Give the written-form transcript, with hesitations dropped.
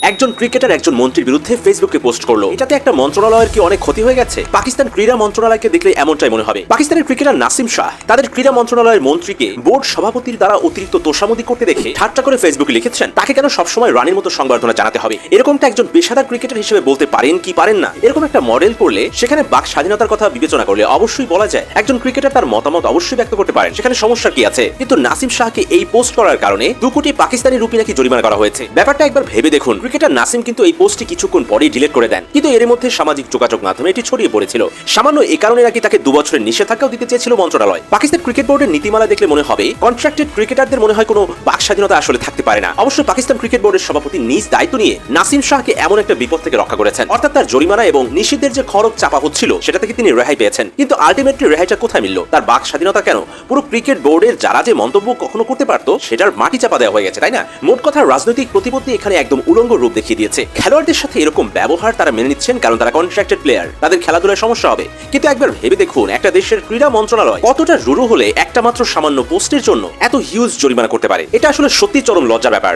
একজন ক্রিকেটার একজন মন্ত্রীর বিরুদ্ধে ফেসবুকে পোস্ট করলো। এটাতে একটা মন্ত্রণালয়ের কি অনেক ক্ষতি হয়ে গেছে? পাকিস্তান ক্রীড়া মন্ত্রণালয়কে দেখলে এমনটাই মনে হবে। পাকিস্তানের ক্রিকেটার নাসিম শাহ তাদের ক্রীড়া মন্ত্রণালয়ের মন্ত্রীকে বোর্ড সভাপতির দ্বারা অতিরিক্ত তোষামোদি করতে দেখে ঠাট্টা করে ফেসবুকে লিখেছেন, তাকে কেন সবসময় রানীর মতো সংবর্ধনা জানাতে হবে? এরকমটা একজন পেশাদার ক্রিকেটার হিসেবে বলতে পারেন কি পারেন না? এরকম একটা মডেল করলে সেখানে বাক স্বাধীনতার কথা বিবেচনা করলে অবশ্যই বলা যায় একজন ক্রিকেটার তার মতামত অবশ্যই ব্যক্ত করতে পারেন, সেখানে সমস্যা কি আছে? কিন্তু নাসিম শাহকে এই পোস্ট করার কারণে 2 কোটি পাকিস্তানি রুপি নাকি জরিমানা করা হয়েছে। ব্যাপারটা একবার ভেবে দেখুন। ক্রিকেটার নাসিম কিন্তু এই পোস্টটি কিছুক্ষণ পরেই ডিলিট করে দেন, কিন্তু এর মধ্যে সামাজিক যোগাযোগ মাধ্যমে এটি ছড়িয়ে পড়েছিল। সামান্য এই কারণে নাকি তাকে 2 বছরের নিষেধাজ্ঞাও দিতে চেয়েছিল মন্ত্রণালয়। পাকিস্তান ক্রিকেট বোর্ডের নীতিমালা দেখলে মনে হবে কন্ট্রাক্টেড ক্রিকেটারদের মনে হয় কোনো বাক স্বাধীনতা আসলে থাকতে পারে না। অবশ্য পাকিস্তান ক্রিকেট বোর্ডের সভাপতি নিজ দায়িত্ব নিয়ে নাসিম শাহকে এমন একটা বিপদ থেকে রক্ষা করেছেন, অর্থাৎ তার জরিমানা এবং নিষিদ্ধের যে খরচ চাপা হচ্ছিল সেটা থেকে তিনি রেহাই পেয়েছেন। কিন্তু আলটিমেটলি রেহাইটা কোথায় মিলল? তার বাক স্বাধীনতা কেন? পুরো ক্রিকেট বোর্ডের যারা যে মন্তব্য কখনো করতে পারতো সেটার মাটি চাপা দেওয়া হয়ে গেছে, তাই না? মোট কথা রাজনৈতিক প্রতিপত্তি এখানে একদম উলঙ্গ রূপ দেখিয়ে দিয়েছে। খেলোয়াড়দের সাথে এরকম ব্যবহার তারা মেনে নিচ্ছেন কারণ তারা কন্ট্রাক্টেড প্লেয়ার, তাদের খেলাধুলায় সমস্যা হবে। কিন্তু একবার ভেবে দেখুন, একটা দেশের ক্রীড়া মন্ত্রণালয় কতটা রুরু হলে একটা মাত্র সামান্য পোস্টের জন্য এত হিউজ জরিমানা করতে পারে। এটা আসলে সত্যি চরম লজ্জার ব্যাপার।